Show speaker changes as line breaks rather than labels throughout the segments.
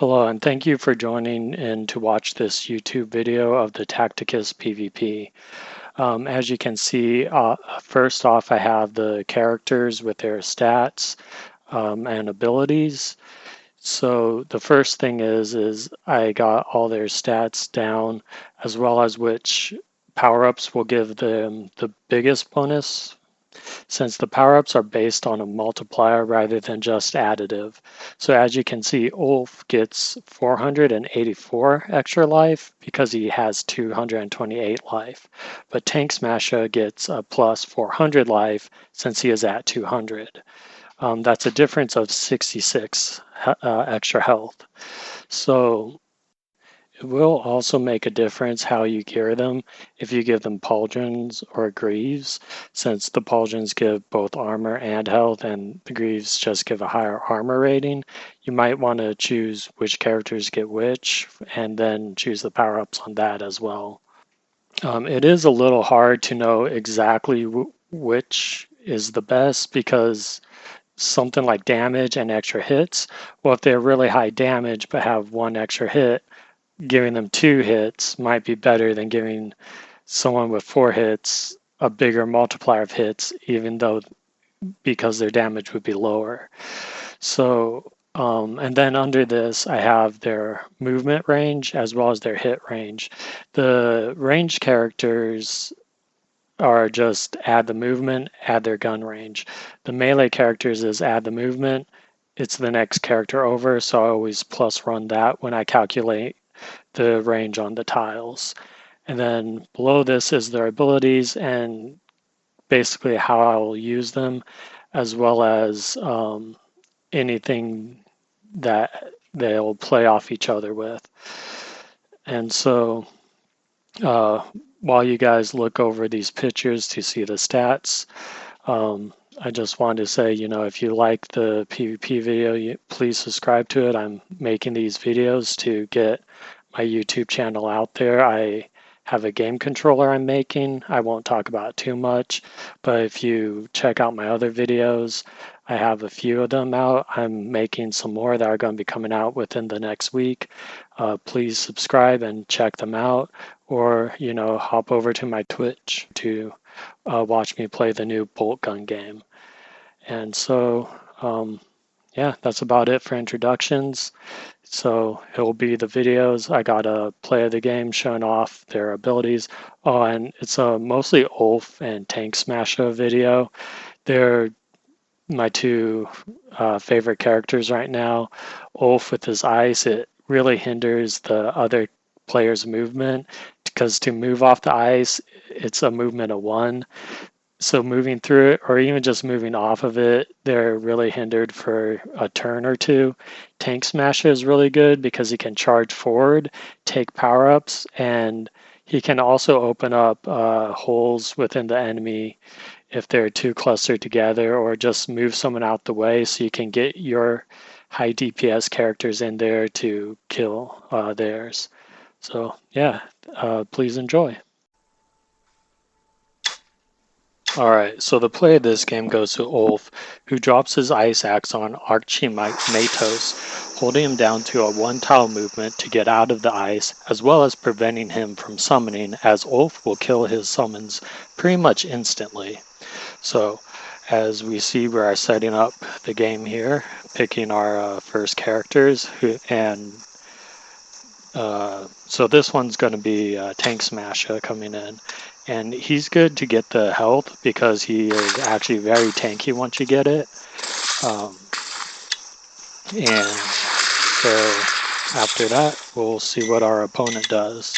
Hello, and thank you for joining in to watch this YouTube video of the Tacticus PvP. As you can see, first off, I have the characters with their stats and abilities. So the first thing is I got all their stats down, as well as which power-ups will give them the biggest bonus, since the power-ups are based on a multiplier rather than just additive. So as you can see, Ulf gets 484 extra life because he has 228 life, but TankSmasha gets a plus 400 life since he is at 200. That's a difference of 66 extra health. So it will also make a difference how you gear them if you give them pauldrons or greaves, since the pauldrons give both armor and health and the greaves just give a higher armor rating. You might want to choose which characters get which and then choose the power-ups on that as well. It is a little hard to know exactly which is the best because something like damage and extra hits, well, if they're really high damage but have one extra hit, giving them 2 hits might be better than giving someone with 4 hits a bigger multiplier of hits, even though because their damage would be lower. So, and then under this, I have their movement range as well as their hit range. The range characters are just add the movement, add their gun range. The melee characters is add the movement, it's the next character over, so I always plus run that when I calculate the range on the tiles. And then below this is their abilities and basically how I will use them, as well as anything that they'll play off each other with. And so while you guys look over these pictures to see the stats, I just wanted to say, if you like the PvP video, please subscribe to it. I'm making these videos to get my YouTube channel out there. I have a game controller I'm making. I won't talk about it too much, but if you check out my other videos, I have a few of them out. I'm making some more that are going to be coming out within the next week. Please subscribe and check them out, or hop over to my Twitch to watch me play the new bolt gun game. And so yeah, that's about it for introductions. So it'll be the videos. I got a play of the game showing off their abilities. Oh, and it's a mostly Ulf and TankSmasha video. They're my two favorite characters right now. Ulf with his ice, it really hinders the other player's movement because to move off the ice, it's a movement of 1. So moving through it, or even just moving off of it, they're really hindered for a turn or 2. TankSmasha is really good because he can charge forward, take power-ups, and he can also open up holes within the enemy if they're too clustered together, or just move someone out the way so you can get your high DPS characters in there to kill theirs. So yeah, please enjoy. Alright, so the play of this game goes to Ulf, who drops his ice axe on Archimatos, holding him down to a 1-tile movement to get out of the ice, as well as preventing him from summoning, as Ulf will kill his summons pretty much instantly. So, as we see, we are setting up the game here, picking our first characters, so this one's going to be TankSmasha coming in. And he's good to get the health because he is actually very tanky once you get it. And so after that, we'll see what our opponent does.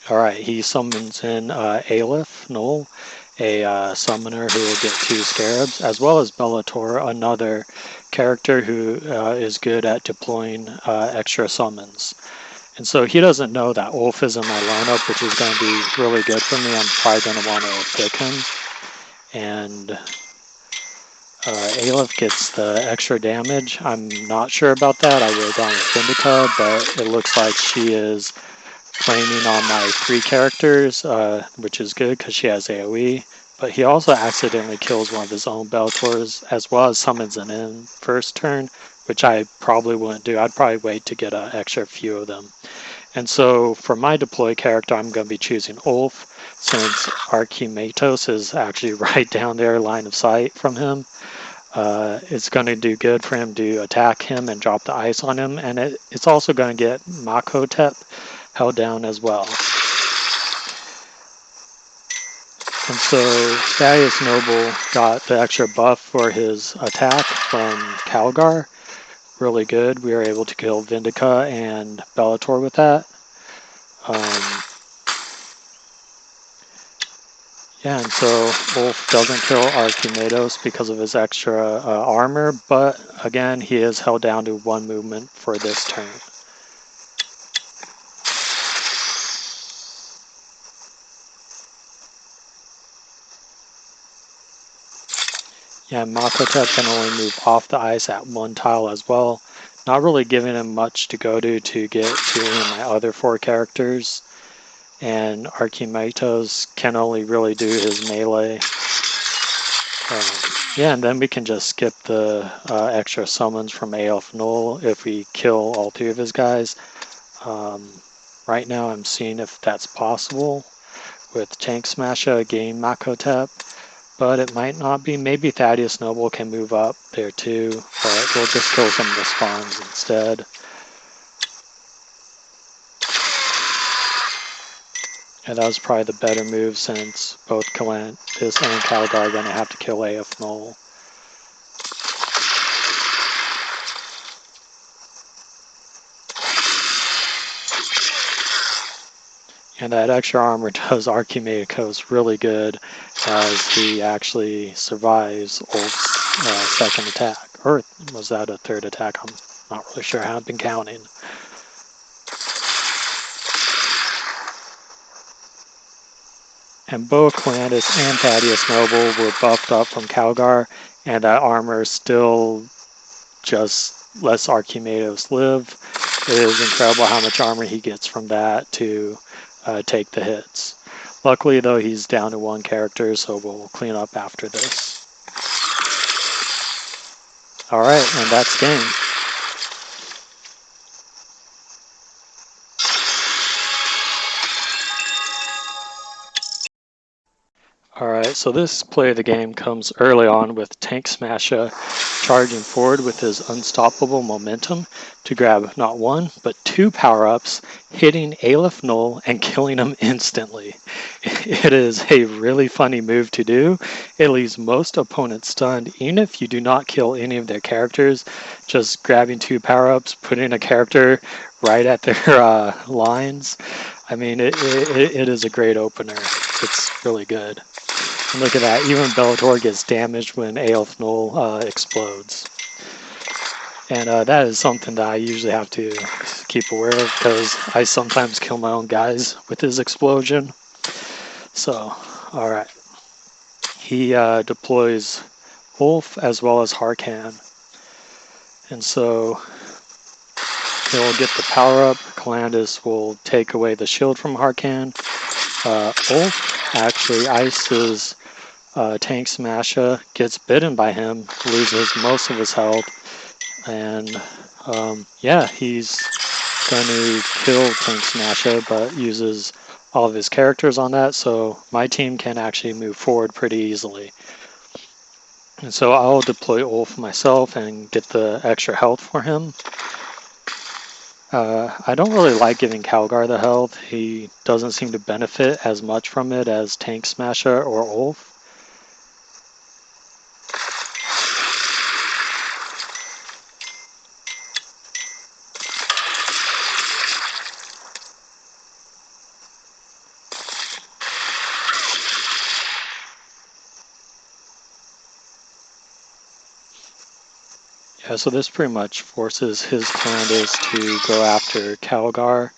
Alright, he summons in Aleph, Null, a summoner who will get 2 scarabs, as well as Bellator, another character who is good at deploying extra summons. And so he doesn't know that Ulf is in my lineup, which is going to be really good for me. I'm probably going to want to pick him. And Aleph gets the extra damage. I'm not sure about that. I wrote down Vindica, but it looks like she is flaming on my 3 characters, which is good because she has AoE, but he also accidentally kills one of his own Bellators, as well as summons an in first turn, which I probably wouldn't do. I'd probably wait to get an extra few of them. And so for my deploy character, I'm going to be choosing Ulf, since Archimatos is actually right down there, line of sight from him. It's going to do good for him to attack him and drop the ice on him, and it's also going to get Makotep held down as well. And so Thaddeus Noble got the extra buff for his attack from Calgar. Really good. We were able to kill Vindica and Bellator with that. Yeah, and so Ulf doesn't kill Archimatos because of his extra armor, but again, he is held down to 1 movement for this turn. Yeah, Makotep can only move off the ice at 1 tile as well, not really giving him much to go to get to any of my other 4 characters. And Archimatos can only really do his melee. Yeah, and then we can just skip the extra summons from Ulf Null if we kill all 3 of his guys. Right now I'm seeing if that's possible with TankSmasha again Makotep, but it might not be. Maybe Thaddeus Noble can move up there too, but we'll just kill some of the spawns instead. And that was probably the better move, since both Calantis and Calgar are going to have to kill AF Null. And that extra armor does Archimatos really good, as he actually survives Ulf's second attack. Or was that a third attack? I'm not really sure. I haven't been counting. And both Calandis and Thaddeus Noble were buffed up from Calgar, and that armor still just lets Archimatos live. It is incredible how much armor he gets from that to take the hits. Luckily, though, he's down to 1 character, so we'll clean up after this. Alright, and that's game. Alright, so this play of the game comes early on with TankSmasha charging forward with his unstoppable momentum to grab not 1, but 2 power-ups, hitting Aleph Null and killing him instantly. It is a really funny move to do. It leaves most opponents stunned, even if you do not kill any of their characters. Just grabbing 2 power-ups, putting a character right at their lines. I mean, it is a great opener. It's really good. And look at that, even Bellator gets damaged when Aleph Null explodes. And that is something that I usually have to keep aware of, because I sometimes kill my own guys with his explosion. So, alright. He deploys Ulf as well as Harkan. And so he'll get the power up. Calandis will take away the shield from Harkan. Ulf actually ices TankSmasha, gets bitten by him, loses most of his health, and yeah, he's going to kill TankSmasha, but uses all of his characters on that, so my team can actually move forward pretty easily. And so I'll deploy Ulf myself and get the extra health for him. I don't really like giving Calgar the health. He doesn't seem to benefit as much from it as TankSmasha or Ulf. Yeah, so this pretty much forces his Calandis to go after Calgar,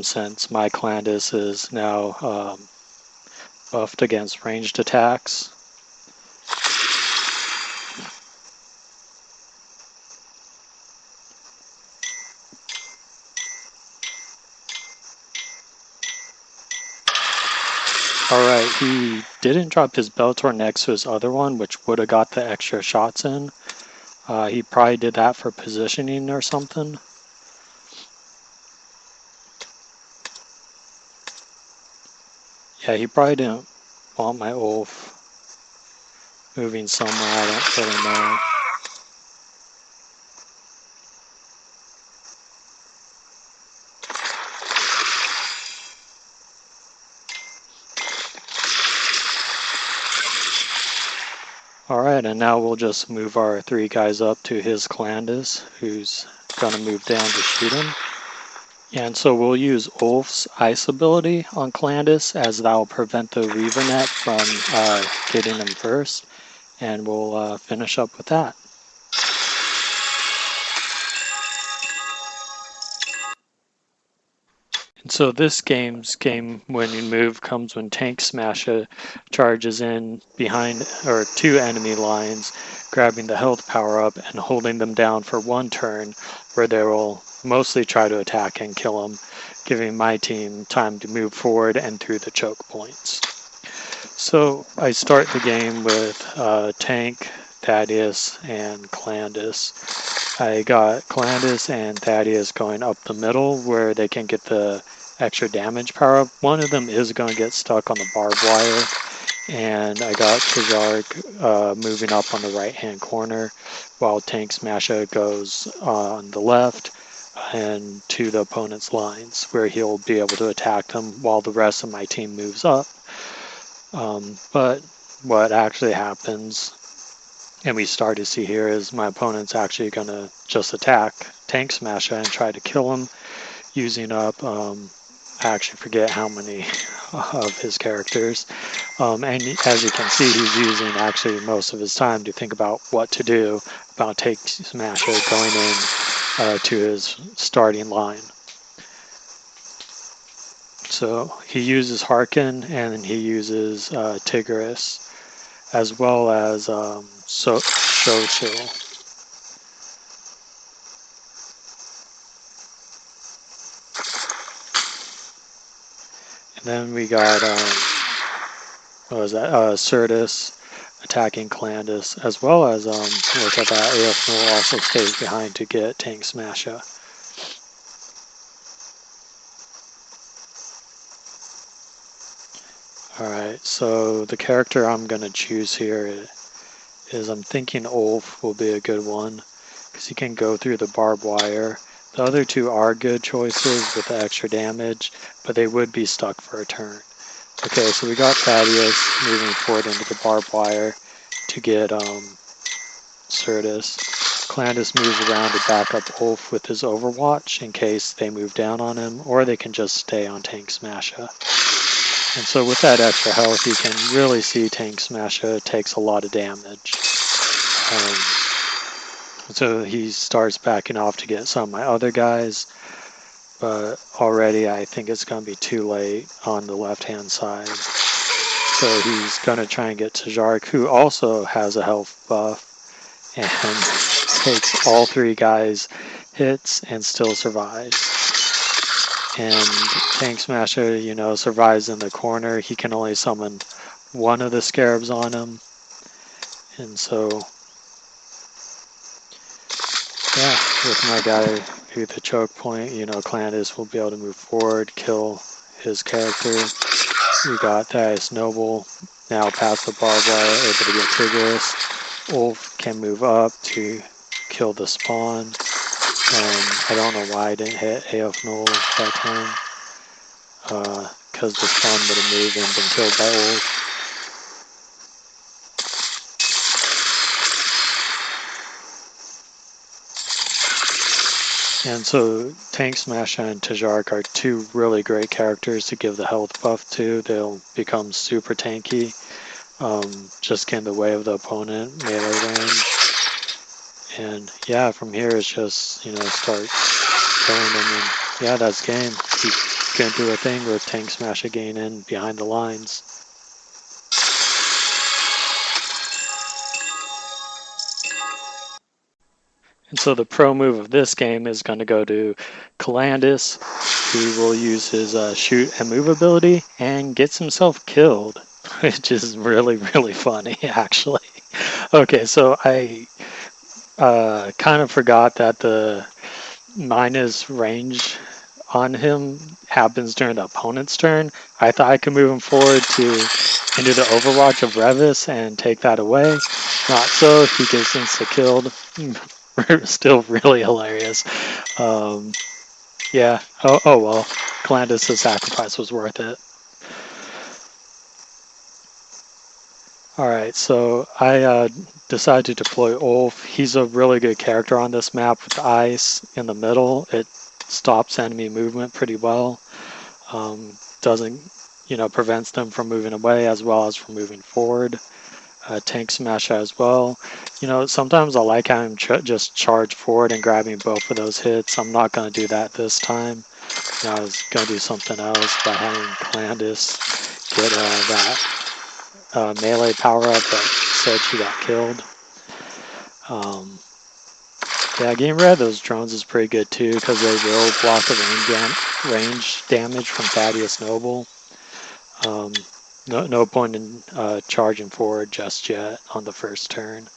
since my Calandis is now buffed against ranged attacks. Alright, he didn't drop his Bellator next to his other one, which would have got the extra shots in. He probably did that for positioning or something. Yeah, he probably didn't want my Ulf moving somewhere, I don't really know. Alright, and now we'll just move our 3 guys up to his Clandis, who's going to move down to shoot him. And so we'll use Ulf's ice ability on Clandis, as that will prevent the Weaver Net from getting him first. And we'll finish up with that. And so this game when you move comes when TankSmasha charges in behind or 2 enemy lines, grabbing the health power up and holding them down for 1 turn, where they will mostly try to attack and kill them, giving my team time to move forward and through the choke points. So I start the game with Tank, Thaddeus, and Clandis. I got Clandis and Thaddeus going up the middle where they can get the extra damage power up. One of them is going to get stuck on the barbed wire. And I got Tajark moving up on the right hand corner while TankSmasha goes on the left and to the opponent's lines where he'll be able to attack them while the rest of my team moves up. But what actually happens, and we start to see here, is my opponent's actually going to just attack TankSmasha and try to kill him using up, I actually forget how many of his characters. And as you can see, he's using actually most of his time to think about what to do about TankSmasha going in to his starting line. So he uses Harkin and he uses Tigris, as well as Shochill. And then we got, what was that, Certus attacking Clandis, as well as, look at that, AF also stays behind to get TankSmasha. Alright, so the character I'm going to choose here is I'm thinking Ulf will be a good one, because he can go through the barbed wire. The other 2 are good choices with the extra damage, but they would be stuck for a turn. Okay, so we got Thaddeus moving forward into the barbed wire to get Certus. Clandis moves around to back up Ulf with his Overwatch in case they move down on him, or they can just stay on TankSmasha. And so with that extra health, you can really see TankSmasha takes a lot of damage. So he starts backing off to get some of my other guys, but already I think it's going to be too late on the left-hand side. So he's going to try and get Tajark, who also has a health buff, and takes all 3 guys hits and still survives. And TankSmasha, you know, survives in the corner. He can only summon 1 of the scarabs on him. And so, yeah, with my guy through the choke point, you know, Clandis will be able to move forward, kill his character. We got Thaddeus Noble now past the barbed wire, able to get Tigris. Ulf can move up to kill the spawn. I don't know why I didn't hit AF Null that time, because the spawn would have moved and been killed by Ulf. And so TankSmasha and Tajark are 2 really great characters to give the health buff to. They'll become super tanky, just get in the way of the opponent, melee range. And yeah, from here it's just, you know, start killing them, and yeah, that's game. He can do a thing with TankSmasha getting in behind the lines. And so the pro move of this game is going to go to Calandis. he will use his shoot and move ability and gets himself killed, which is really, really funny, actually. Okay, so I kind of forgot that the minus range on him happens during the opponent's turn. I thought I could move him forward into the Overwatch of Revis and take that away. Not so, he gets insta-killed. Still really hilarious. Yeah, oh well, Calandus' sacrifice was worth it. Alright, so I decided to deploy Ulf. He's a really good character on this map with the ice in the middle. It stops enemy movement pretty well. Doesn't, prevents them from moving away as well as from moving forward. TankSmasha as well. Sometimes I like having just charge forward and grabbing both of those hits. I'm not going to do that this time. I was going to do something else by having Calandus get that melee power up, but said she got killed. Yeah, getting rid of those drones is pretty good too because they will block the range damage from Thaddeus Noble. No point in charging forward just yet on the first turn.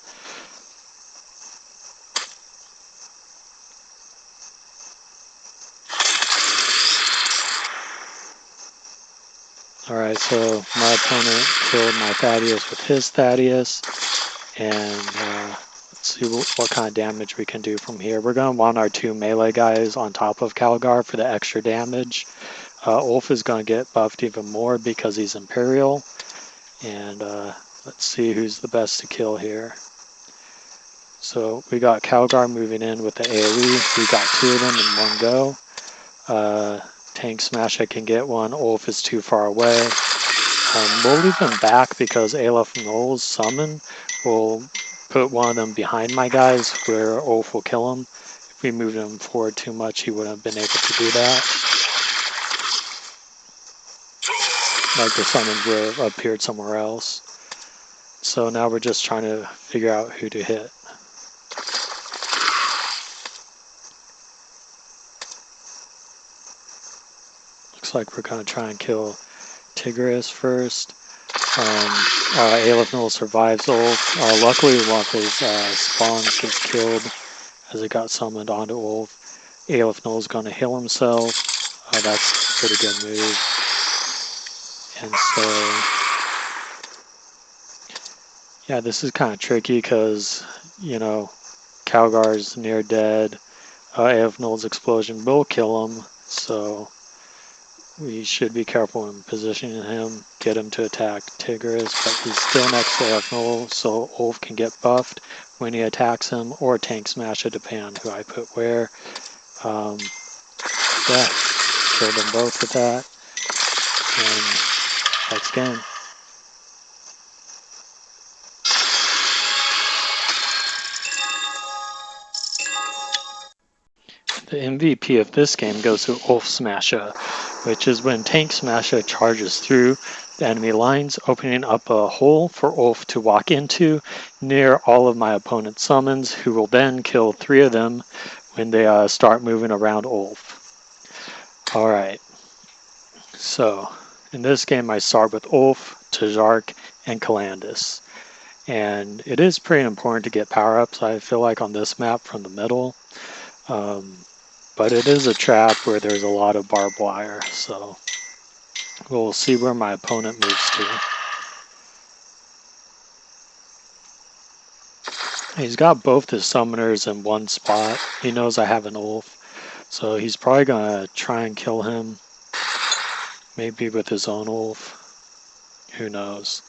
Alright, so my opponent killed my Thaddeus with his Thaddeus, and let's see what kind of damage we can do from here. We're going to want our 2 melee guys on top of Calgar for the extra damage. Ulf is going to get buffed even more because he's Imperial, and let's see who's the best to kill here. So we got Calgar moving in with the AoE. We got 2 of them in one go. TankSmasha can get one. Ulf is too far away. We'll leave him back because Aleph Null's summon will put one of them behind my guys where Ulf will kill him. If we moved him forward too much, he wouldn't have been able to do that. Like the summons would have appeared somewhere else. So now we're just trying to figure out who to hit. Looks like we're going to try and kill Tigris first. Aleph Null survives Ulf. Luckily, one of his spawns gets killed as it got summoned onto Ulf. Aleph Null is going to heal himself. That's a pretty good move. And so, yeah, this is kind of tricky because, Calgar's near dead. Aleph Null's explosion will kill him, so we should be careful in positioning him, get him to attack Tigris, but he's still next to Aleph Null, so Ulf can get buffed when he attacks him, or TankSmasha, depending on who I put where. Yeah, killed them both with that, and that's game. The MVP of this game goes to Ulfsmasha, which is when TankSmasha charges through the enemy lines, opening up a hole for Ulf to walk into near all of my opponent's summons, who will then kill 3 of them when they start moving around Ulf. Alright, so in this game I start with Ulf, Tajark, and Calandus. And it is pretty important to get power-ups, I feel like, on this map from the middle. But it is a trap where there's a lot of barbed wire, so we'll see where my opponent moves to. He's got both his summoners in one spot. He knows I have an Ulf, so he's probably going to try and kill him, maybe with his own Ulf. Who knows?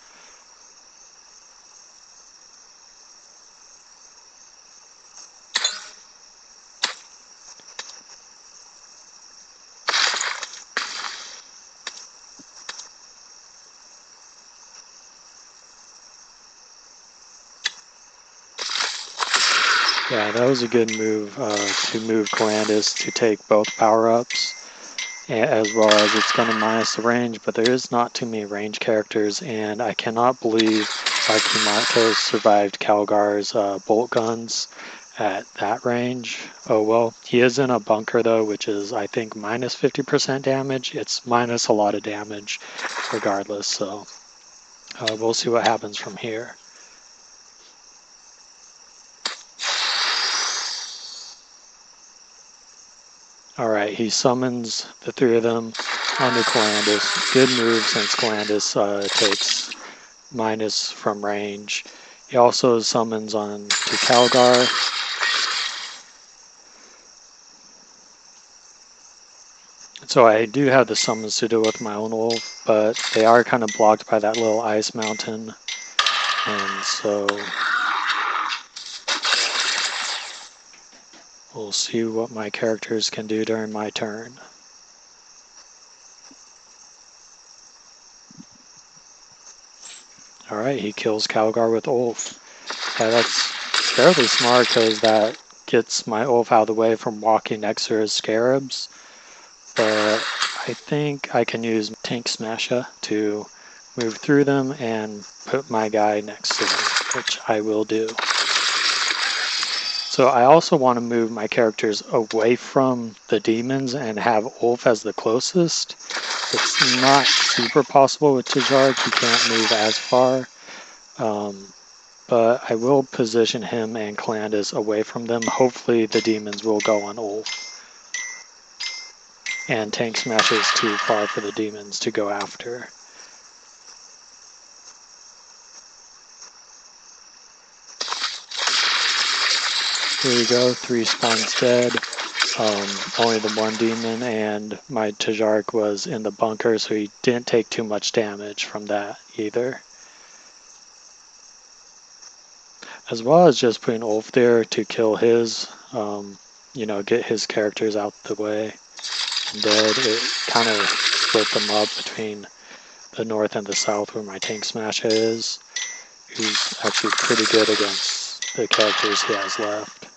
Yeah, that was a good move to move Calandus to take both power-ups, as well as it's going to minus the range, but there is not too many range characters, and I cannot believe Archimatos survived Calgar's bolt guns, at that range. Oh well, he is in a bunker though, which is I think minus 50% damage. It's minus a lot of damage regardless, so we'll see what happens from here. Alright, he summons the three of them onto Calandus. Good move since Calandus takes minus from range. He also summons on to Calgar. So I do have the summons to do with my own Ulf, but they are kind of blocked by that little ice mountain. And so we'll see what my characters can do during my turn. Alright, he kills Calgar with Ulf. Yeah, that's fairly smart because that gets my Ulf out of the way from walking next to his scarabs. But I think I can use TankSmasha to move through them and put my guy next to them, which I will do. So I also want to move my characters away from the demons and have Ulf as the closest. It's not super possible with Tajark, he can't move as far. But I will position him and Calandus away from them. Hopefully the demons will go on Ulf. And TankSmasha is too far for the demons to go after. Here we go, 3 spawns dead. Only the 1 demon, and my Tajark was in the bunker, so he didn't take too much damage from that either. As well as just putting Ulf there to kill his, you know, get his characters out the way and dead. It kind of split them up between the north and the south where my TankSmasha is, who's actually pretty good against the characters he has left.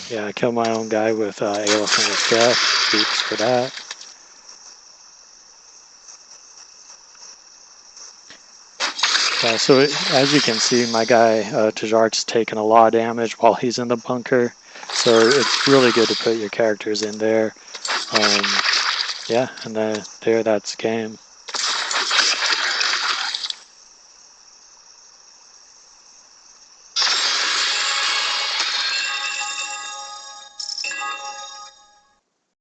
Yeah, I killed my own guy with Aleph and his death. Oops for that. Yeah, so as you can see, my guy Tajark's taking a lot of damage while he's in the bunker. So it's really good to put your characters in there. Yeah, and there that's game.